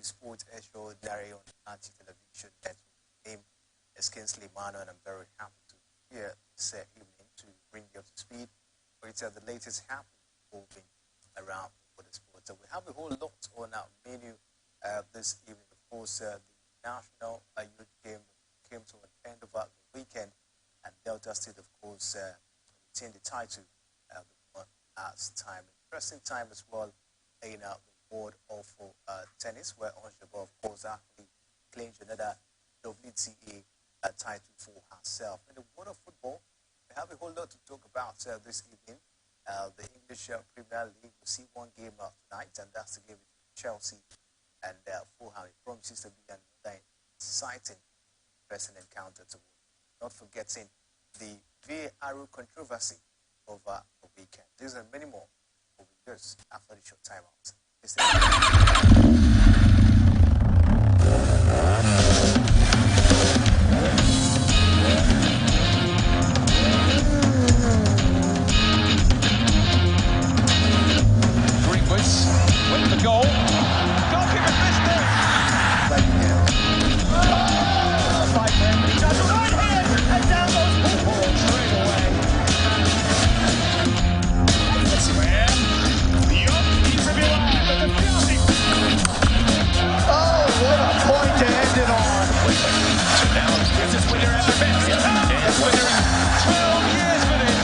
Sports Extraordinary on anti-television network. My name is Kinsley Mano, and I'm very happy to be here this evening to bring you up to speed with the latest happening moving around for the sports. So we have a whole lot on our menu this evening. Of course, the national youth game came to an end over the weekend, and Delta State, of course, retained the title last time. Interesting time as well in the world of tennis, where Onjaba, of course, actually claimed another WTA title for herself. In the world of football, we have a whole lot to talk about this evening. The English Premier League will see one game tonight, and that's the game between Chelsea and Fulham. It promises to be another exciting, interesting encounter to watch. Not forgetting the VAR controversy over the weekend. These and many more will be yours after the short time out. Greenwoods with the goal. Goalkeeper missed it. Fight him. He does a right hand and down goes Paul straight away. Elsewhere. He's a bit alive, but the penalty. Oh, what a point to end it on. So now this is winner at the best. It's winner 12 years for this.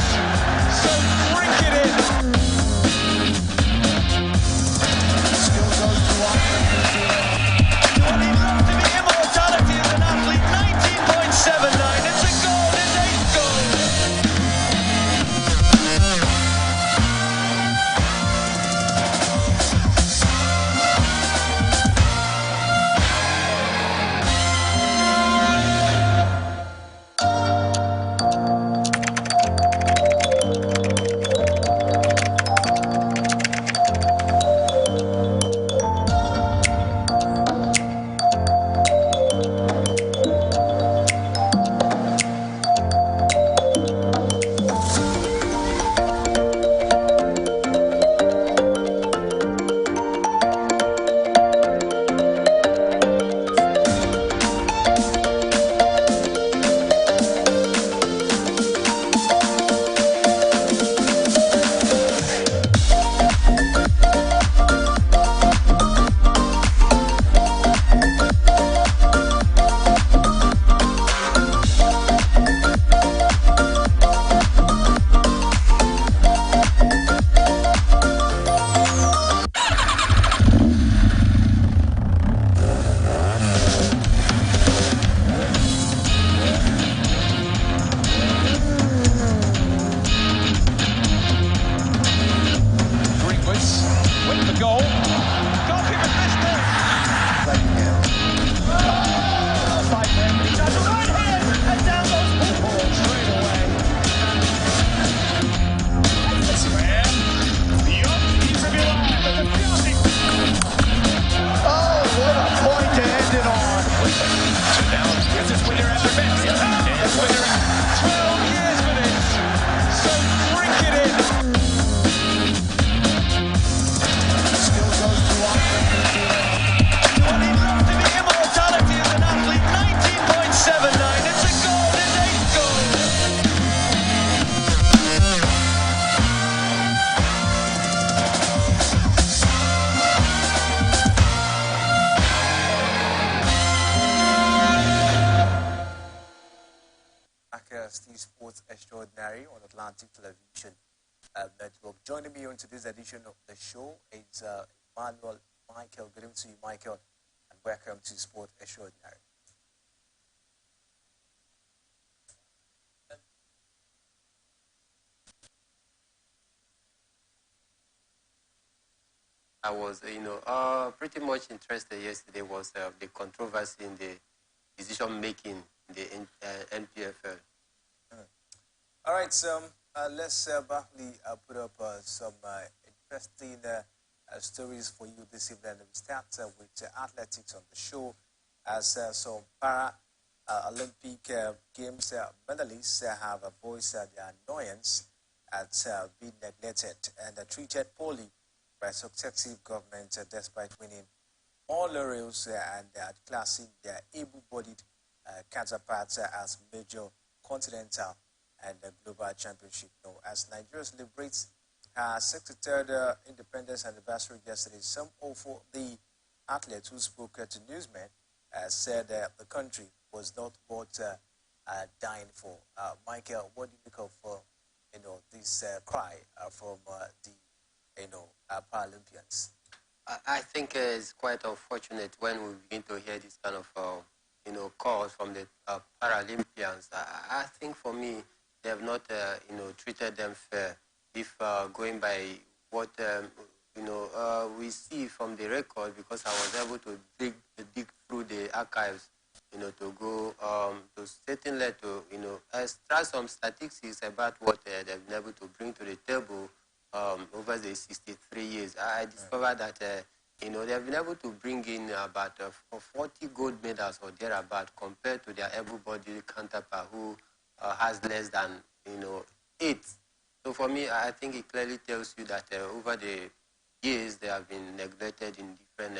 So drink it in. Still goes to what he loved to be immortality as an athlete. 19.79. It's a goal. It's 8 goals. Sports Extraordinary on Atlantic Television Network. Joining me on today's edition of the show is Emmanuel Michael. Good evening to you, Michael, and welcome to Sports Extraordinary. I was, pretty much interested yesterday was the controversy in the decision making in the NPFL. All right, so let's briefly put up some interesting stories for you this evening. We start with athletics on the show, as some Olympic Games medalists have voiced their annoyance at being neglected and treated poorly by successive governments despite winning more laurels and classing their able-bodied counterparts as major continental and global championship. As Nigeria celebrates her 63rd independence anniversary yesterday, some of the athletes who spoke to newsmen said the country was not worth dying for. Michael, what do you make of this cry from the Paralympians? I think it's quite unfortunate when we begin to hear this kind of calls from the Paralympians. I think for me they have not treated them fair. If going by what we see from the record, because I was able to dig through the archives, to go to certainly to extract some statistics about what they've been able to bring to the table over the 63 years. I discovered that they've been able to bring in about 40 gold medals or thereabout, compared to their able-bodied counterpart who has less than 8. So for me, I think it clearly tells you that over the years they have been neglected in different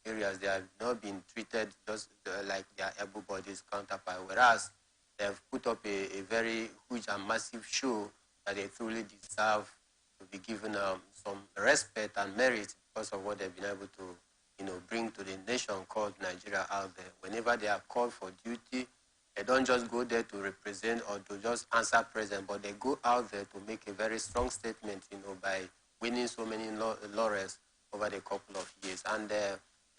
areas. They have not been treated just like their able-bodied counterpart, whereas they have put up a very huge and massive show that they truly deserve to be given some respect and merit because of what they've been able to bring to the nation called Nigeria out there. Whenever they are called for duty, they don't just go there to represent or to just answer present, but they go out there to make a very strong statement, by winning so many laurels over the couple of years. And,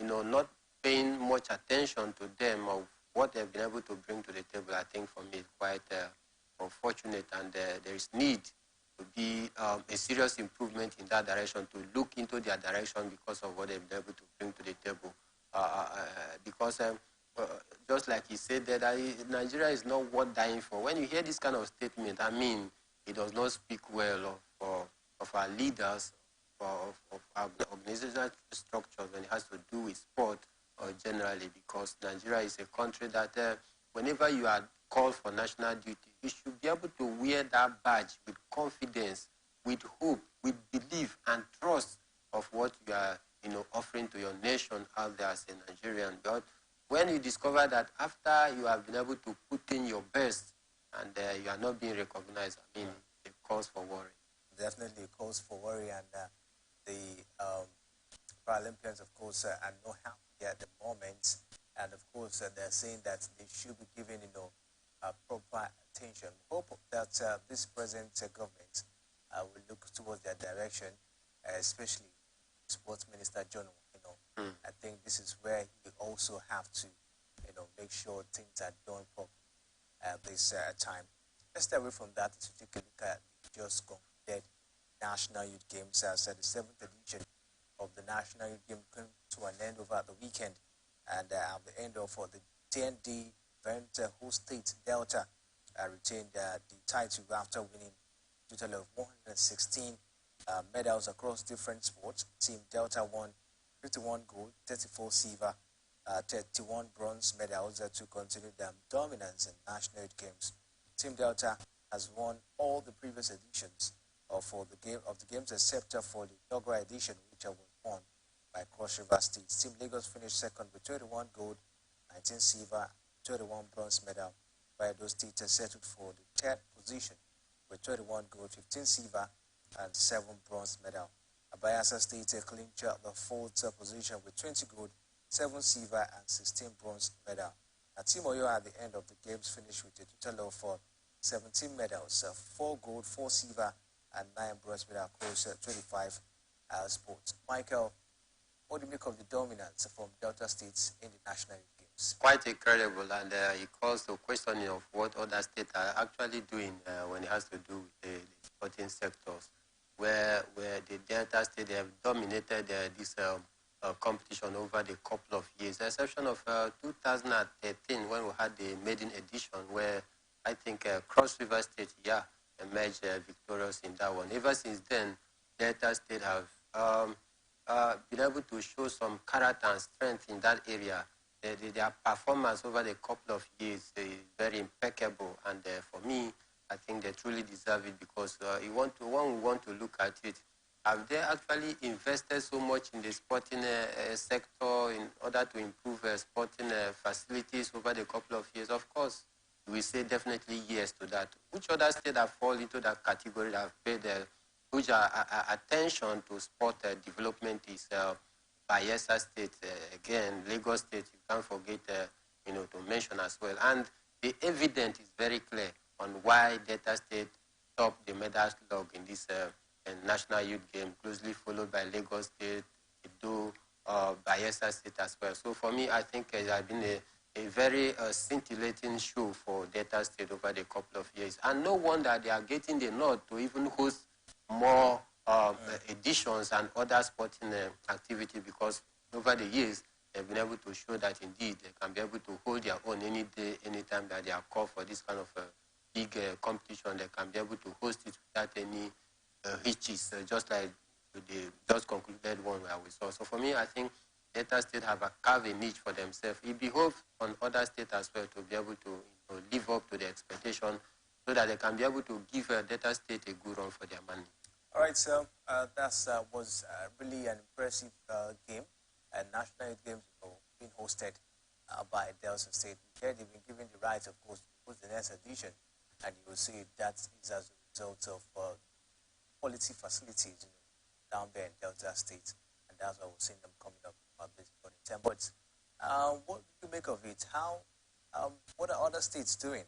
not paying much attention to them of what they've been able to bring to the table, I think for me is quite unfortunate, and there is need to be a serious improvement in that direction, to look into their direction because of what they've been able to bring to the table. Because just like he said, that Nigeria is not worth dying for. When you hear this kind of statement, I mean, it does not speak well of our leaders, of our organizational structures when it has to do with sport or generally, because Nigeria is a country that whenever you are called for national duty, you should be able to wear that badge with confidence, with hope, with belief and trust of what you are offering to your nation out there as a Nigerian. But when you discover that after you have been able to put in your best and you are not being recognized, I mean, it calls for worry. Definitely calls for worry, and the Paralympians, of course, are not happy at the moment, and of course, they're saying that they should be given, proper attention. Hope that this present government will look towards their direction, especially Sports Minister John. I think this is where you also have to, make sure things are done properly at this time. Let's stay away from that to take a look at the just completed National Youth Games as the 7th edition of the National Youth Games came to an end over the weekend, and at the end of the 10-day event, host state Delta retained the title after winning a total of 116 medals across different sports. Team Delta won 51 gold, 34 silver, 31 bronze medals to continue their dominance in National Youth Games. Team Delta has won all the previous editions of the games except for the inaugural edition, which was won by Cross River State. Team Lagos finished second with 21 gold, 19 silver, 21 bronze medal, while those State settled for the third position with 21 gold, 15 silver, and 7 bronze medal. Bayelsa State clinched the fourth position with 20 gold, 7 silver, and 16 bronze medal. Team Oyo at the end of the games finished with a total of 17 medals, 4 gold, 4 silver, and 9 bronze medal across 25 sports. Michael, what do you make of the dominance from Delta States in the National Youth Games? Quite incredible, and it calls the questioning of what other states are actually doing when it has to do with the sporting sectors, where the Delta State, they have dominated this competition over the couple of years, the exception of 2013 when we had the maiden edition, where I think Cross River State, emerged victorious in that one. Ever since then, Delta State have been able to show some character and strength in that area. Their performance over the couple of years is very impeccable, and for me, I think they truly deserve it, because when we want to look at it, Have they actually invested so much in the sporting sector in order to improve sporting facilities over the couple of years? Of course, we say definitely yes to that. Which other state have fallen into that category that have paid huge attention to sport development is Bayelsa State. Again, Lagos State, you can't forget to mention as well. And the evidence is very clear on why Delta State topped the medal log in this national youth game, closely followed by Lagos State, Edo, Bayelsa State as well. So for me, I think it has been a very scintillating show for Delta State over the couple of years. And no wonder they are getting the nod to even host more editions and other sporting activity, because over the years, they've been able to show that indeed they can be able to hold their own any day, anytime that they are called for this kind of big competition. They can be able to host it without any hitches, just like the just concluded one where we saw. So for me, I think Delta State have carved a niche for themselves. It behoves on other states as well to be able to live up to the expectation, so that they can be able to give Delta State a good run for their money. All right, so that was really an impressive game. National Youth Games being hosted by Delta State. Here they've been given the right, of course, to host the next edition, and you will see that is as a result of quality facilities down there in Delta State, and that's why we're seeing them coming up at this point in time. But what do you make of it? How, what are other states doing?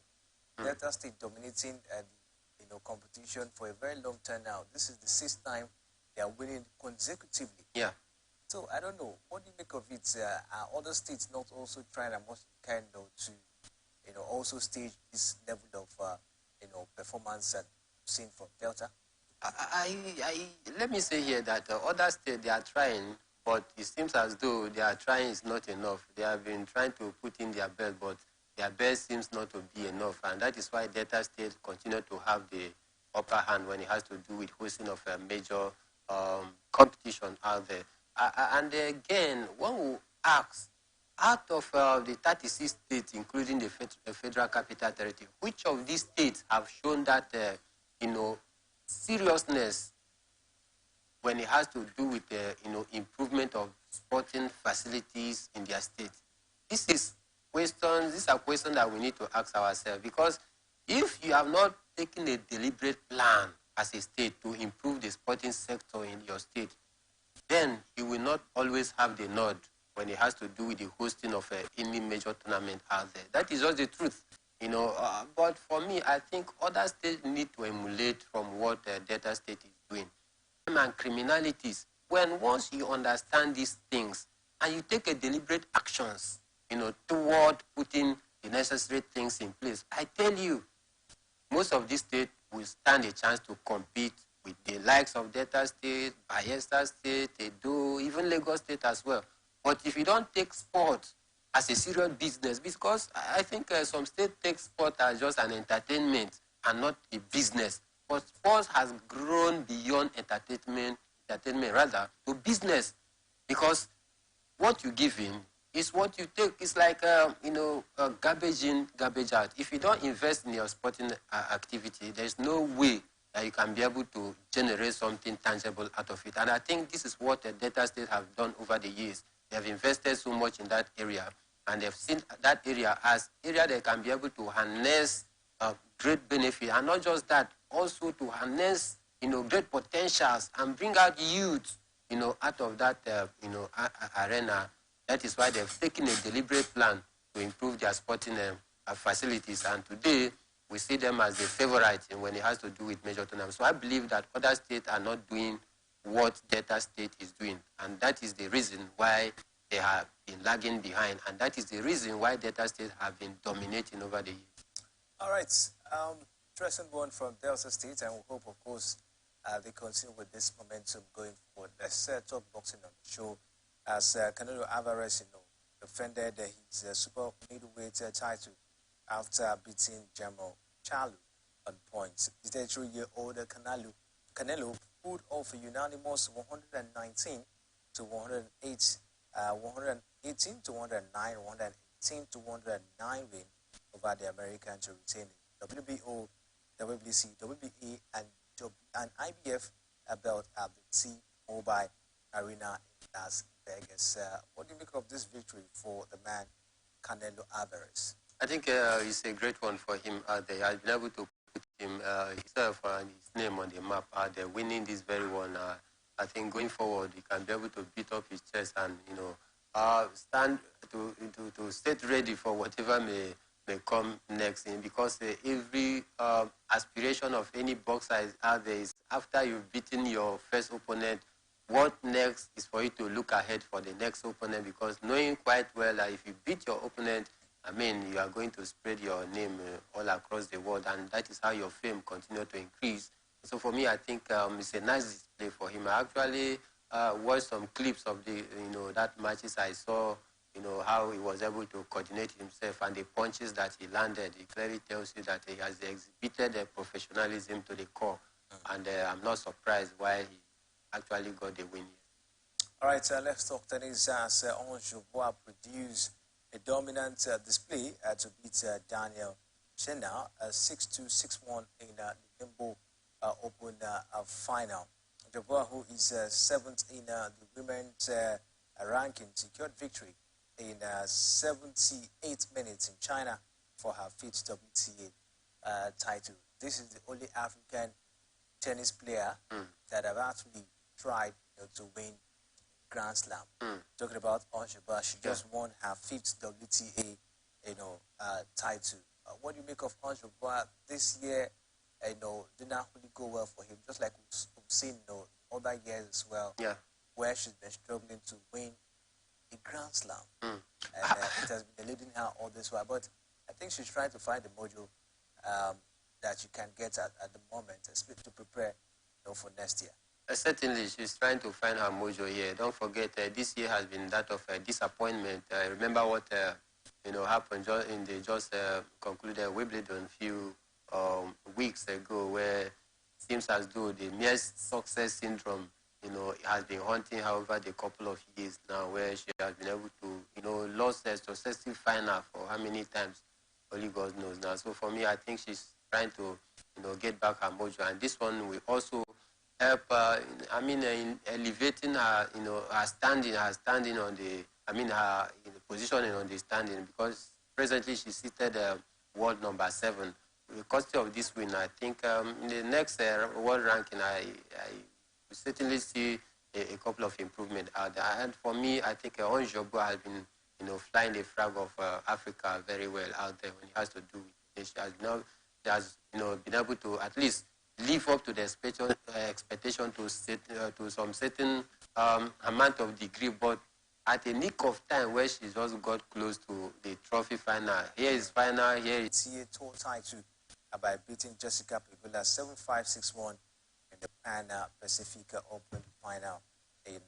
Delta State dominating the competition for a very long time now. This is the 6th time they are winning consecutively. Yeah. So I don't know. What do you make of it? Are other states not also trying as much as can to, also stage this level of, performance and seen from Delta? Let me say here that other states, they are trying, but it seems as though they are trying is not enough. They have been trying to put in their best, but their best seems not to be enough, and that is why Delta State continue to have the upper hand when it has to do with hosting of a major competition out there. And again, one will ask, out of the 36 states, including the Federal Capital Territory, which of these states have shown that, seriousness when it has to do with improvement of sporting facilities in their state? These are questions that we need to ask ourselves, because if you have not taken a deliberate plan as a state to improve the sporting sector in your state, then you will not always have the nod when it has to do with the hosting of any major tournament out there. That is just the truth, But for me, I think other states need to emulate from what Delta State is doing. And criminalities, once you understand these things and you take a deliberate actions, toward putting the necessary things in place, I tell you, most of these states will stand a chance to compete with the likes of Delta State, Bayelsa State, Edo, even Lagos State as well. But if you don't take sport as a serious business, because I think some states take sport as just an entertainment and not a business. But sports has grown beyond entertainment rather, to business. Because what you give in is what you take. It's like, garbage in, garbage out. If you don't invest in your sporting activity, there's no way that you can be able to generate something tangible out of it. And I think this is what the Delta State have done over the years. They have invested so much in that area, and they've seen that area as area they can be able to harness great benefit, and not just that, also to harness, great potentials and bring out youth, out of that, arena. That is why they've taken a deliberate plan to improve their sporting facilities, and today we see them as the favorite when it has to do with major tournaments. So I believe that other states are not doing what Delta State is doing, and that is the reason why they have been lagging behind, and that is the reason why Delta State have been dominating over the years. All right, interesting one from Delta State, and we hope, of course, they continue with this momentum going forward. Let's talk boxing on the show, as Canelo Alvarez, defended his super middleweight title after beating Jamal Charlo on points. His 33-year-old Canelo pulled off a unanimous 119 to 108, 118 to 109, 118 to 109 win over the American to retain the WBO, WBC, WBA, and IBF about the T-Mobile Arena in Las Vegas. What do you make of this victory for the man Canelo Alvarez? I think it's a great one for him out there. I've been able to put him himself and his name on the map out there, winning this very one. I think going forward, he can be able to beat up his chest and stand to stay ready for whatever may come next. Because every aspiration of any boxer is out there is after you've beaten your first opponent, what next is for you to look ahead for the next opponent, because knowing quite well that if you beat your opponent, I mean, you are going to spread your name all across the world, and that is how your fame continue to increase. So for me, I think it's a nice display for him. I actually watched some clips of that matches. I saw, how he was able to coordinate himself and the punches that he landed. It clearly tells you that he has exhibited professionalism to the core, and I'm not surprised why he actually got the win here. All right, let's talk tennis as Ange Bois produced a dominant display to beat Daniel Chena 6-2, 6-1 in the Limbo Open final. Dubois, who is seventh in the women's ranking, secured victory in 78 minutes in China for her fifth WTA title. This is the only African tennis player that have actually tried to win Grand Slam. Talking about Ange Bois, she just won her fifth WTA title. What do you make of Ange Bois this year? Did not really go well for him, just like we've seen other years as well, where she's been struggling to win a Grand Slam. And it has been eluding her all this while. But I think she's trying to find the mojo that you can get at the moment, especially to prepare for next year. Certainly, she's trying to find her mojo here. Don't forget, this year has been that of a disappointment. Remember what happened in the just concluded Wimbledon a few weeks ago, where it seems as though the mere success syndrome, has been haunting her over the couple of years now, where she has been able to, lost a successive final for how many times, only God knows now. So for me, I think she's trying to, get back her mojo, and this one will also help, in elevating her, her standing on the, her positioning on the standing, because presently she's seated world number 7. The cost of this win, I think, in the next world ranking, I certainly see a couple of improvements out there. And for me, I think Ange Bois has been, flying the flag of Africa very well out there when it has to do with it. She has been able to at least live up to the expectation to some certain amount of degree, but at a nick of time where she just got close to the trophy final. Here is final, here is tour title by beating Jessica Pegula 7-5, 6-1 in the Pan Pacifica Open final in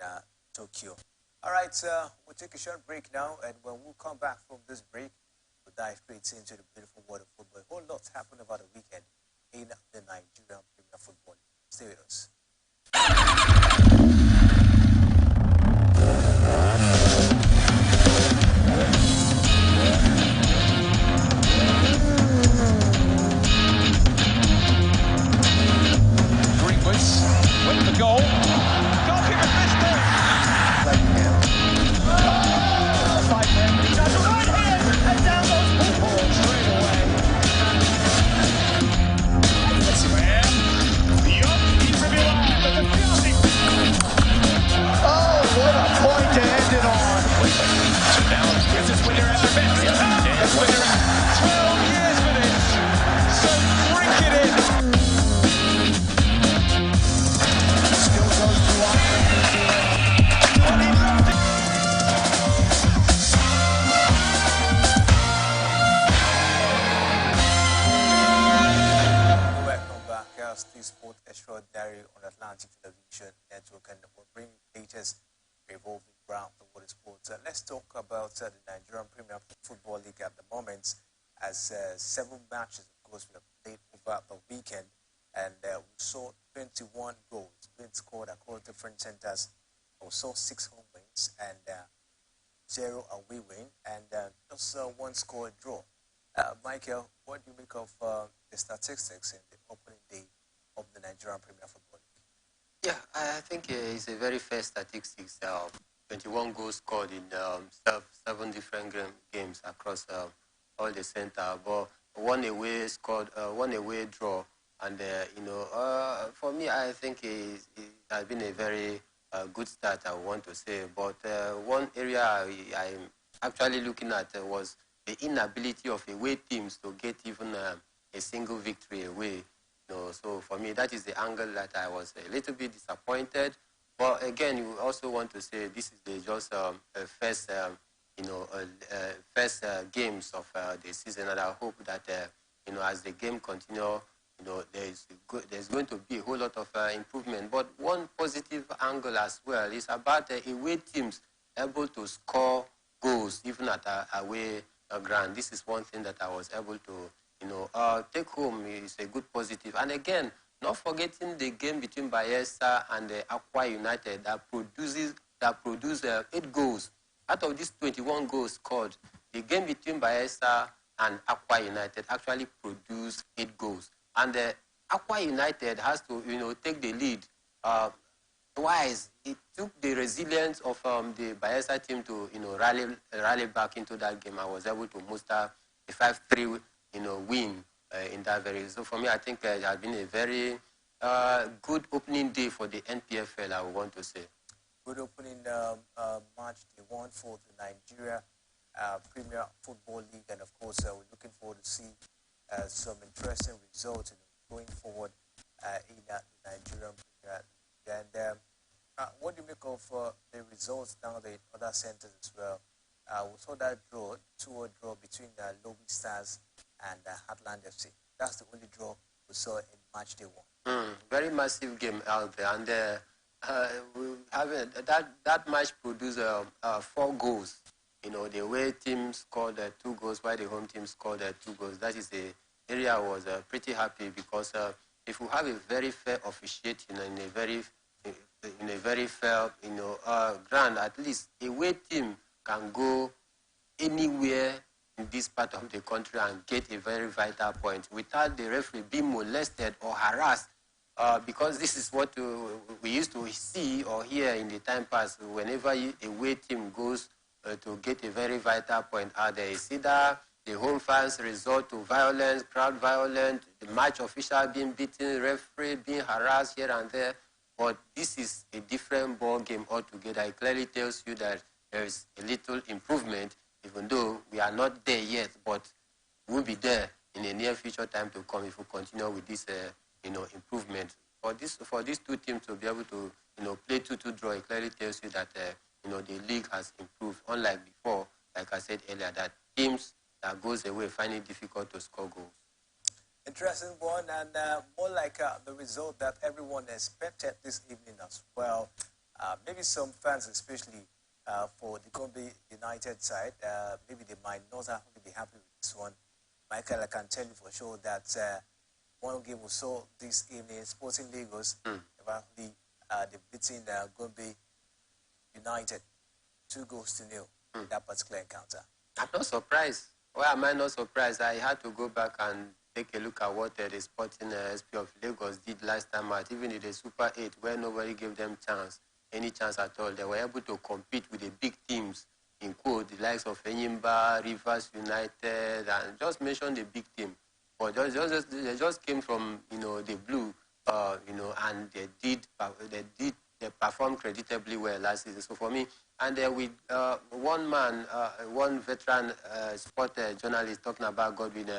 Tokyo. All right, we'll take a short break now, and when we come back from this break, we'll dive straight into the beautiful world of football. A whole lot happened over the weekend in the Nigerian Premier Football. Stay with us. Greenwoods with the goal. Goalkeeper missed it. Fight him. He does a right hand and down goes Paul straight away. Where? Young, he's revealed the confusing. Oh, what a point to end it on. So now it's this winner after best. This winner 12 years for this. So drink it in. Still goes to Welcome back. Still Sport Extraordinary on Atlantic Television Network, and we'll bring latest revolving around the world of sports. Let's talk about the Nigerian Premier Football League at the moment, as 7 matches, of course, were played over the weekend, and we saw 21 goals being scored across different centers. We saw 6 home wins and 0 away win, and just 1 score draw. Michael, what do you make of the statistics in the opening day of the Nigerian Premier Football League? Yeah, I think it's a very fair statistics. 21 goals scored in 7 different games across all the center, but one away draw, and for me, I think it has been a very good start. I want to say, but one area I'm actually looking at was the inability of away teams to get even a single victory away. So for me, that is the angle that I was a little bit disappointed. But again, you also want to say this is just first, first games of the season, and I hope that as the game continue, there's going to be a whole lot of improvement. But one positive angle as well is about away teams able to score goals even at away ground. This is one thing that I was able to take home. Is a good positive. And again, not forgetting the game between Bayelsa and Aqua United that produced 8 goals. Out of these 21 goals scored, the game between Bayelsa and Aqua United actually produced 8 goals. And Aqua United has to, take the lead twice. It took the resilience of the Bayelsa team to, rally back into that game. I was able to muster a 5-3, win in that very. So for me, I think it has been a very good opening day for the NPFL, I want to say. Good opening match they won for the Nigeria Premier Football League, and of course we're looking forward to see some interesting results going forward in the Nigerian Premier League. And what do you make of the results down the other centers as well? We saw that draw, 2-2 draw between Lobby Stars and Heartland FC. That's the only draw we saw in match day 1. Very massive game out there, and we have that match produced 4 goals. The away team scored 2 goals, while the home team scored 2 goals. That is the area I was pretty happy, because if we have a very fair officiating in a very fair ground, at least away team can go anywhere in this part of the country and get a very vital point without the referee being molested or harassed. Because this is what we used to see or hear in the time past. Whenever a away team goes to get a very vital point out there, it's either the home fans resort to violence, crowd violence, the match official being beaten, referee being harassed here and there. But this is a different ball game altogether. It clearly tells you that there is a little improvement, even though we are not there yet, but we'll be there in the near future time to come if we continue with this improvement. For these 2 teams to be able to play 2-2 draw, it clearly tells you that the league has improved. Unlike before, like I said earlier, that teams that goes away find it difficult to score goals. Interesting one, and more like the result that everyone expected this evening as well. Maybe some fans, especially for the Gombe United side, maybe they might not actually be happy with this one. Michael, I can tell you for sure that one game we saw this evening, Sporting Lagos, actually they've beaten Gombe United 2-0 in that particular encounter. I'm not surprised. Why am I not surprised? I had to go back and take a look at what the Sporting SP of Lagos did last time out, even in the Super 8, where nobody gave them any chance at all. They were able to compete with the big teams, in quote, the likes of Enyimba, Rivers United, and just mention the big team. But they just came from, the blue, and they performed creditably well last season. So for me, and with one veteran sport journalist talking about Godwin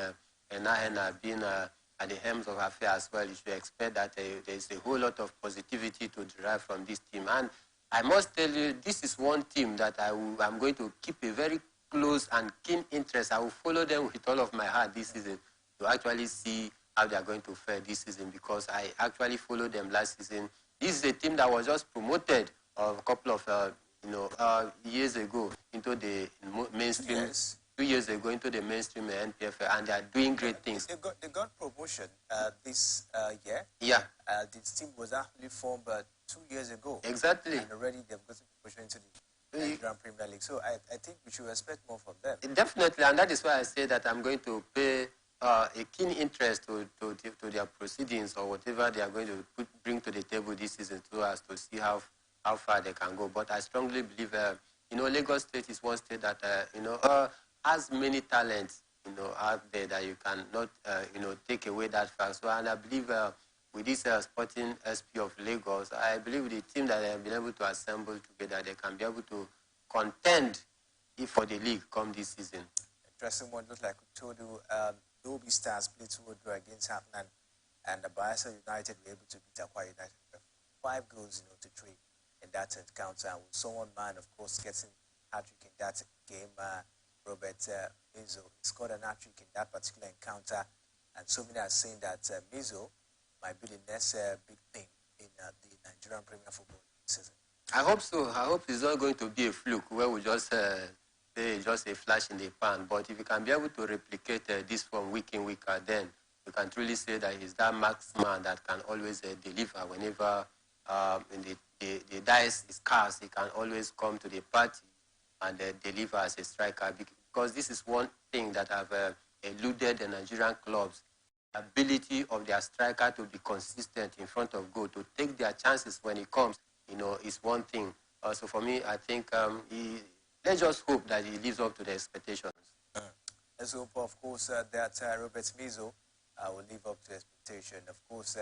Enahena being at the helm of affairs as well, you should expect that there's a whole lot of positivity to derive from this team. And I must tell you, this is one team that I'm going to keep a very close and keen interest. I will follow them with all of my heart this season to actually see how they are going to fare this season, because I actually followed them last season. This is a team that was just promoted a couple of years ago into the mainstream. Yes. 2 years ago into the mainstream NPFL, and they are doing great things. They got promotion this year. Yeah. This team was actually formed 2 years ago. Exactly. And already they've gotten promotion into the Nigerian Premier League. So I think we should expect more from them. Definitely, and that is why I say that I'm going to pay a keen interest to their proceedings or whatever they are going to bring to the table this season so as to see how far they can go. But I strongly believe, Lagos State is one state that, has many talents, out there that you cannot, take away that fact. So, and I believe with this Sporting SP of Lagos, I believe the team that they have been able to assemble together, they can be able to contend for the league come this season. Interesting one, just like we told you, Lobby Stars played 2-2 against Hapman, and the Bayelsa United were able to beat Akwa United 5 goals, to 3 in that encounter. And with someone man, of course, getting hat-trick in that game, Robert Mizo scored an hat-trick in that particular encounter, and so many are saying that Mizo might be the next big thing in the Nigerian Premier Football season. I hope so. I hope it's not going to be a fluke where we just say just a flash in the pan. But if you can be able to replicate this from week in, week out, then you can truly say that he's that marksman that can always deliver whenever the dice is cast. He can always come to the party and deliver as a striker. Because this is one thing that I've eluded the Nigerian clubs. The ability of their striker to be consistent in front of goal, to take their chances when it comes, is one thing. So for me, I think let's just hope that he lives up to the expectations. Let's hope, of course, that Robert Mizo will live up to expectation. Of course,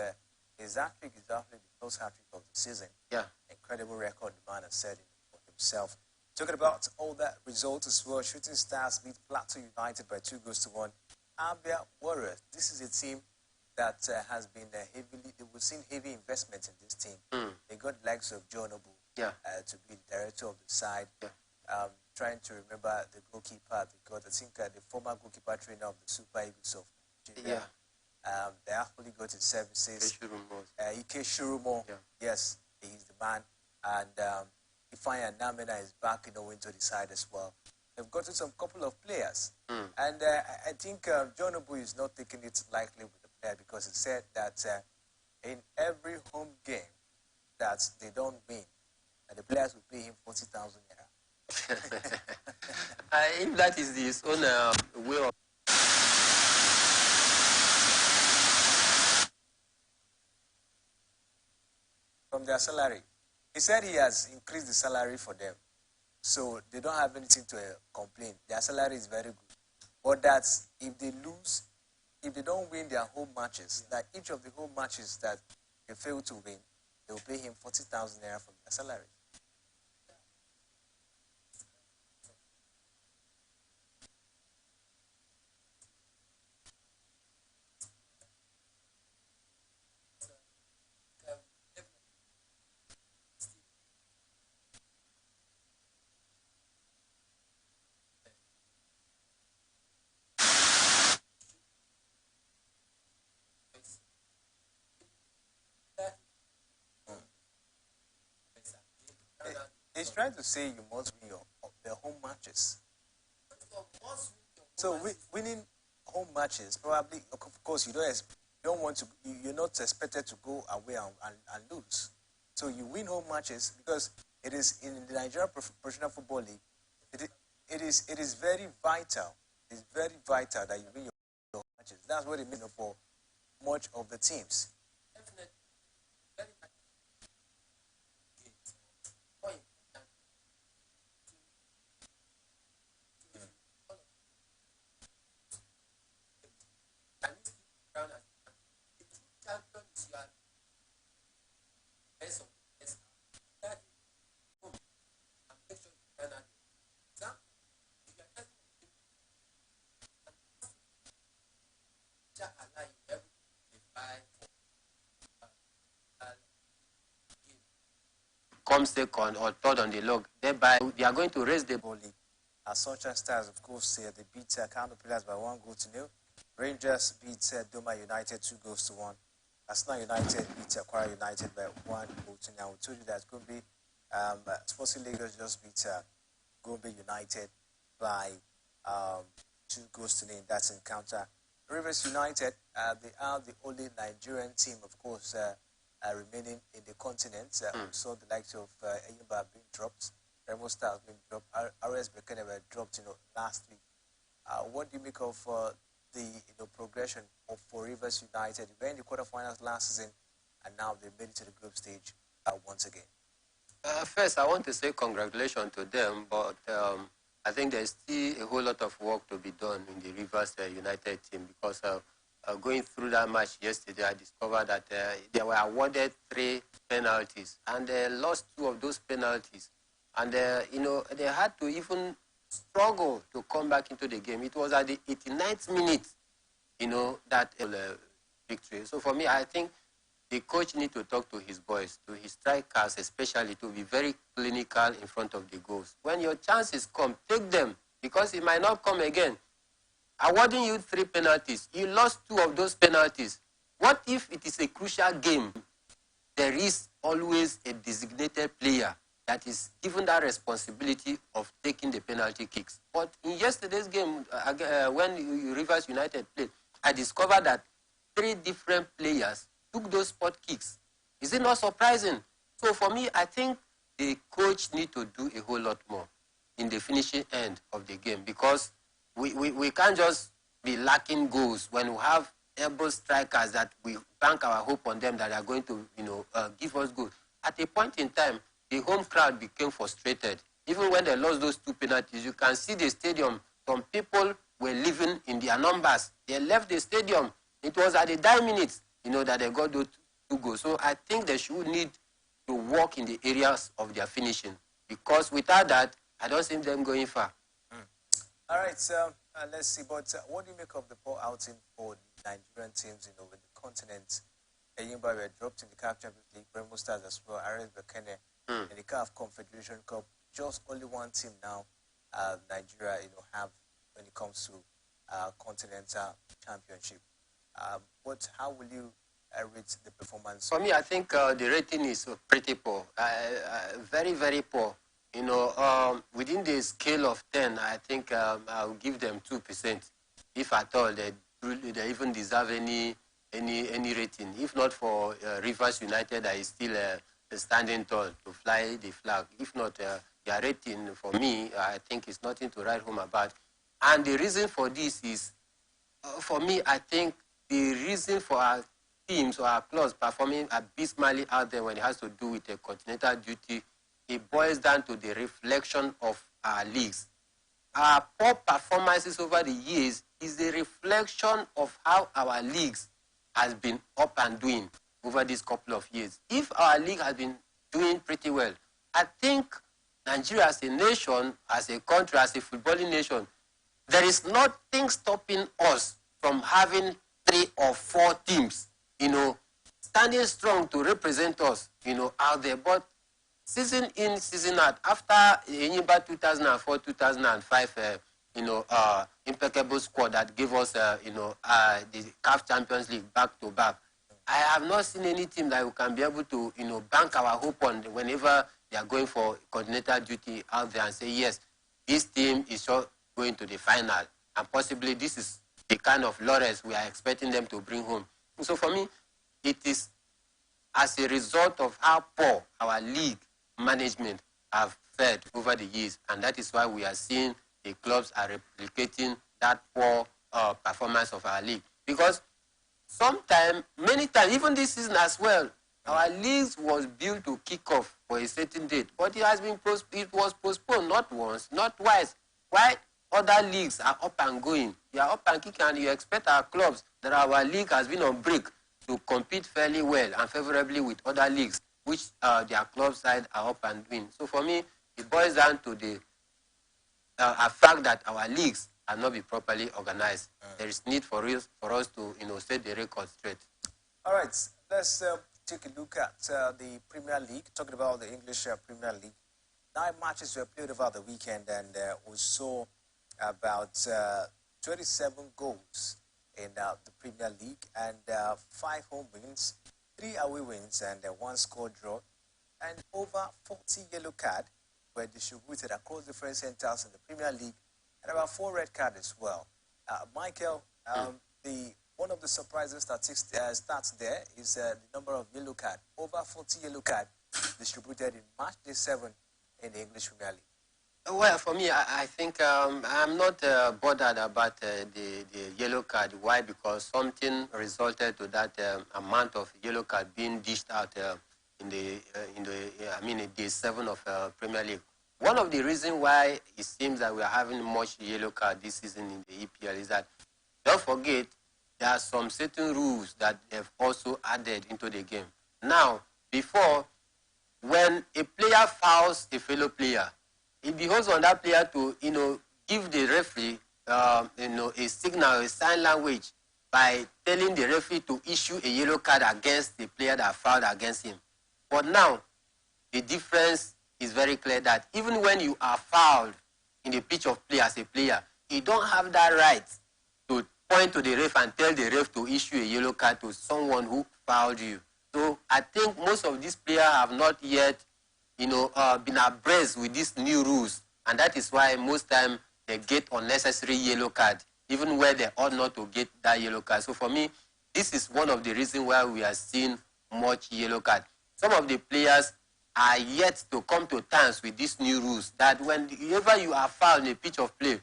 his hat-trick is definitely the first hat-trick of the season. Yeah. Incredible record the man has set for himself. Talking about all that results as well, Shooting Stars beat Plateau United by 2-1. Abia Warriors, this is a team that has been we've seen heavy investment in this team. They got the likes of John Obu to be the director of the side. Yeah. Trying to remember the goalkeeper they got. I think the former goalkeeper trainer of the Super Eagles of Nigeria. Yeah. They actually got his services. Ike Shurumo. Yeah. Yes, he's the man. And Ifeanyi Namena is back, into the side as well. They've gotten some couple of players. And I think John Obu is not taking it lightly with the player, because he said that in every home game that they don't win, the players will pay him 40,000 naira. If that is his own way of... From their salary. He said he has increased the salary for them. So they don't have anything to complain. Their salary is very good. But that if they lose, if they don't win their home matches, that each of the home matches that they fail to win, they will pay him 40,000 naira from their salary. He's trying to say you must win the home matches. So winning home matches, probably, of course, you don't want to. You're not expected to go away and lose. So you win home matches because it is in the Nigerian Professional Football League. It is very vital. It's very vital that you win your matches. That's what it means for much of the teams. Come second or third on the log, thereby they are going to raise the ball league. As Sunshine Stars, of course, they beat Kano Pillars by 1-0. Rangers beat Doma United 2-1. Arsenal United beat Aquara United by 1-0. Now we told you that it's going to be Sporting Lagos just beat Gombe United by 2-0 in that encounter. Rivers United, they are the only Nigerian team, of course, remaining in the continent. We saw the likes of Eyimba being dropped, Remo Stars being dropped, RS Bekene were dropped, last week. What do you make of the progression for Rivers United? They were in the quarterfinals last season, and now they made it to the group stage once again. First, I want to say congratulations to them, but I think there's still a whole lot of work to be done in the Rivers United team because going through that match yesterday, I discovered that they were awarded 3 penalties and they lost 2 of those penalties. And, they had to even struggle to come back into the game. It was at the 89th minute, that victory. So for me, I think the coach needs to talk to his boys, to his strikers especially, to be very clinical in front of the goals. When your chances come, take them because it might not come again. Awarding you 3 penalties, you lost 2 of those penalties. What if it is a crucial game? There is always a designated player that is given that responsibility of taking the penalty kicks. But in yesterday's game, when Rivers United played, I discovered that 3 different players took those spot kicks. Is it not surprising? So for me, I think the coach needs to do a whole lot more in the finishing end of the game because we can't just be lacking goals when we have able strikers that we bank our hope on them that are going to give us goals. At a point in time, the home crowd became frustrated. Even when they lost those 2 penalties, you can see the stadium. Some people were living in their numbers. They left the stadium. It was at the dying minutes, that they got those 2 goals. So I think they should need to work in the areas of their finishing because without that, I don't see them going far. All right, so let's see. But what do you make of the poor outing for the Nigerian teams, in the continent? Eyimba were dropped in the CAF Champions League, Bremo Stars as well, RS Bekene in the CAF Confederation Cup. Just only one team now, Nigeria, have when it comes to continental championship. But how will you rate the performance? For me, I think the rating is pretty poor, very, very poor. Within the scale of 10, I think I'll give them 2%, if at all they even deserve any rating. If not for Rivers United, that is still standing tall to fly the flag. If not, their rating for me, I think is nothing to write home about. And the reason for this is, for me, I think the reason for our teams or our clubs performing abysmally out there when it has to do with a continental duty, it boils down to the reflection of our leagues. Our poor performances over the years is a reflection of how our leagues has been up and doing over these couple of years. If our league has been doing pretty well, I think Nigeria as a nation, as a country, as a footballing nation, there is nothing stopping us from having 3 or 4 teams, standing strong to represent us, out there. But season in, season out, after Enyimba 2004-2005, impeccable squad that gave us, the CAF Champions League back to back, I have not seen any team that we can be able to, bank our hope on whenever they are going for continental duty out there and say, yes, this team is sure going to the final. And possibly this is the kind of laurels we are expecting them to bring home. So for me, it is as a result of how poor our league management have fared over the years. And that is why we are seeing the clubs are replicating that poor performance of our league. Because sometimes, many times, even this season as well, our leagues was built to kick off for a certain date. But it was postponed not once, not twice. Why other leagues are up and going? You are up and kicking, and you expect our clubs that our league has been on break to compete fairly well and favorably with other leagues, which their club side are up and doing. So for me, it boils down to the fact that our leagues are not be properly organized. There is need for us to set the record straight. All right, let's take a look at the Premier League. Talking about the English Premier League, 9 matches were played over the weekend, and we saw about 27 goals in the Premier League, and 5 home wins, 3 away wins, and 1 score draw, and over 40 yellow cards were distributed across different centers in the Premier League, and about 4 red cards as well. Michael, one of the surprising stats there is the number of yellow cards. Over 40 yellow cards distributed in match day 7 in the English Premier League. Well, for me, I think I'm not bothered about the yellow card. Why? Because something resulted to that amount of yellow card being dished out in day 7 of Premier League. One of the reasons why it seems that we are having much yellow card this season in the EPL is that, don't forget, there are some certain rules that they've also added into the game. Now, before, when a player fouls a fellow player, it behoves on that player to, give the referee, a signal, a sign language by telling the referee to issue a yellow card against the player that fouled against him. But now, the difference is very clear that even when you are fouled in the pitch of play as a player, you don't have that right to point to the ref and tell the ref to issue a yellow card to someone who fouled you. So I think most of these players have not yet, been abreast with these new rules, and that is why most time they get unnecessary yellow card, even where they ought not to get that yellow card. So for me, this is one of the reasons why we are seeing much yellow card. Some of the players are yet to come to terms with these new rules that whenever you are fouled in a pitch of play,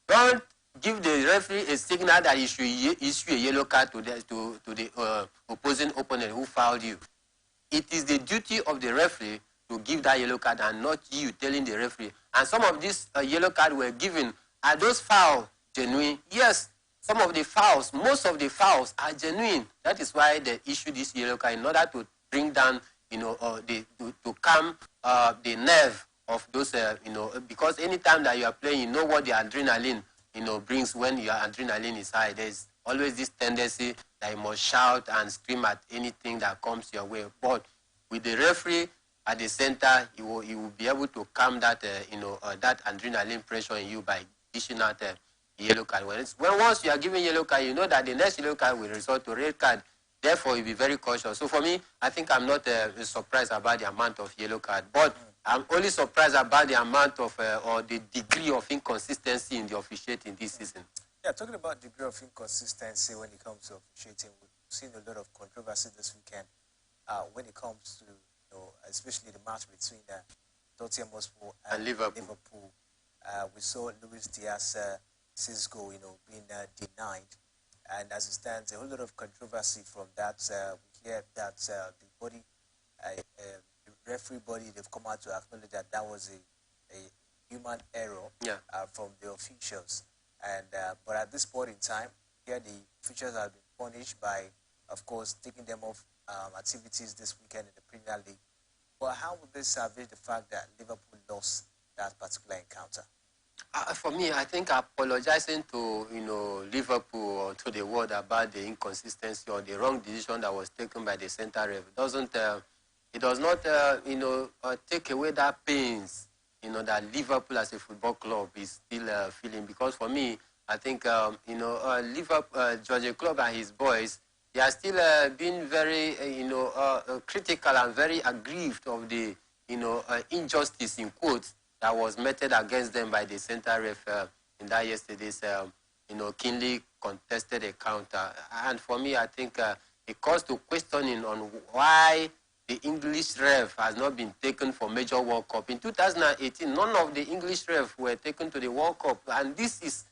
don't give the referee a signal that you should issue a yellow card to the opposing opponent who fouled you. It is the duty of the referee to give that yellow card and not you telling the referee. And some of these yellow cards were given. Are those fouls genuine? Yes. Some of the fouls, most of the fouls are genuine. That is why they issue this yellow card, in order to bring down, to calm the nerve of those, because anytime that you are playing, you know what the adrenaline, brings when your adrenaline is high. There's always this tendency that you must shout and scream at anything that comes your way. But with the referee at the center, you will be able to calm that, that adrenaline pressure in you by dishing out yellow card. When once you are giving yellow card, you know that the next yellow card will result to red card. Therefore, you'll be very cautious. So for me, I think I'm not surprised about the amount of yellow card, but I'm only surprised about the amount of or the degree of inconsistency in the officiating this season. Yeah, talking about degree of inconsistency when it comes to officiating, we've seen a lot of controversy this weekend when it comes to, especially the match between Tottenham Hotspur and Liverpool. We saw Luis Diaz's goal, being denied. And as it stands, a whole lot of controversy from that. We hear that the body, the referee body, they've come out to acknowledge that that was a human error from the officials. And but at this point in time, here the officials have been punished by, of course, taking them off activities this weekend in the Premier League. But how would this salvage the fact that Liverpool lost that particular encounter? For me, I think apologizing to Liverpool or to the world about the inconsistency or the wrong decision that was taken by the center ref does not take away that pains that Liverpool as a football club is still feeling. Because for me, I think Liverpool, George Club and his boys, they are still being very critical and very aggrieved of the injustice in quotes that was meted against them by the center ref in that yesterday's, keenly contested encounter. And for me, I think it calls to questioning on why the English ref has not been taken for major World Cup. In 2018, none of the English ref were taken to the World Cup. And this is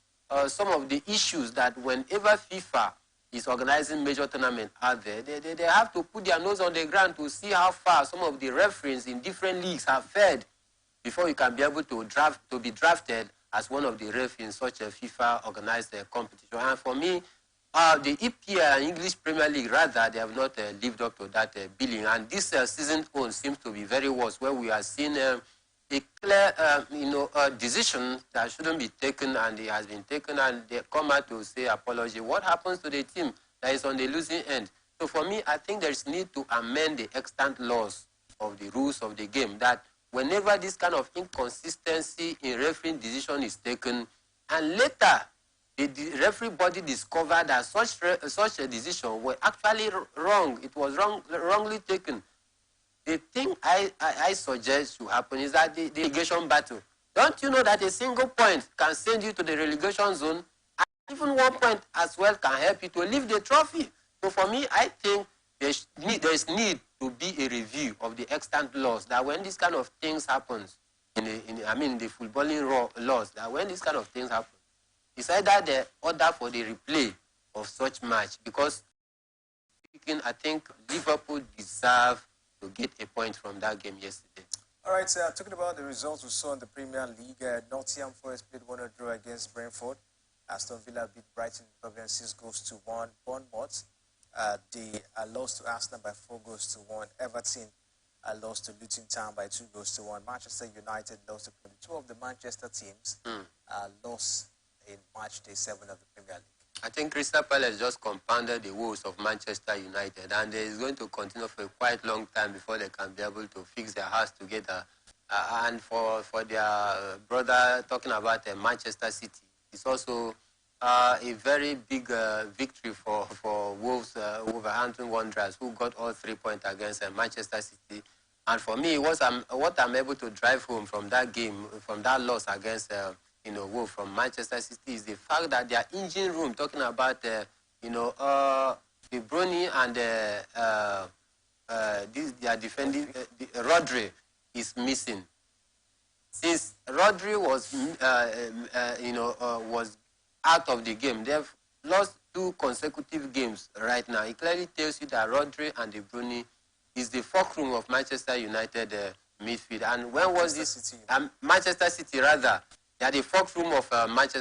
some of the issues that whenever FIFA is organizing major tournament out there, they have to put their nose on the ground to see how far some of the referees in different leagues have fared before you can be able to be drafted as one of the refs in such a FIFA-organized competition. And for me, the EPL, English Premier League, rather, they have not lived up to that billing. And this season on seems to be very worse, where we are seeing a clear, decision that shouldn't be taken, and it has been taken, and they come out to say apology. What happens to the team that is on the losing end? So for me, I think there is need to amend the extant laws of the rules of the game, that whenever this kind of inconsistency in refereeing decision is taken, and later the referee body discovered that such a decision was actually wrong, it was wrongly taken, the thing I suggest should happen is that the relegation battle. Don't you know that a single point can send you to the relegation zone, and even 1 point as well can help you to lift the trophy? So for me, I think there is need to be a review of the extant laws, that when this kind of things happens, in the footballing laws that when these kind of things happen, it's either the order for the replay of such match, because I think Liverpool deserve to get a point from that game yesterday. All right, talking about the results we saw in the Premier League, Nottingham Forest played 1-1 draw against Brentford. Aston Villa beat Brighton 6-1. Bournemouth, they lost to Arsenal by 4-1. Everton lost to Luton Town by 2-1. Manchester United lost to two of the Manchester teams lost in match day 7 of the Premier League. I think Crystal Palace just compounded the woes of Manchester United, and it's going to continue for a quite long time before they can be able to fix their house together. And for their brother, talking about Manchester City, it's also a very big victory for Wolverhampton Wanderers, who got all 3 points against Manchester City. And for me, what I'm able to drive home from that game, from that loss against Wolf from Manchester City, is the fact that their engine room, talking about De Bruyne and they are defending Rodri is missing. Since Rodri was was out of the game, they've lost 2 consecutive games right now. It clearly tells you that Rodri and De Bruyne is the fulcrum of Manchester United midfield. And when was this? Manchester City, rather. They are the fulcrum of Manchester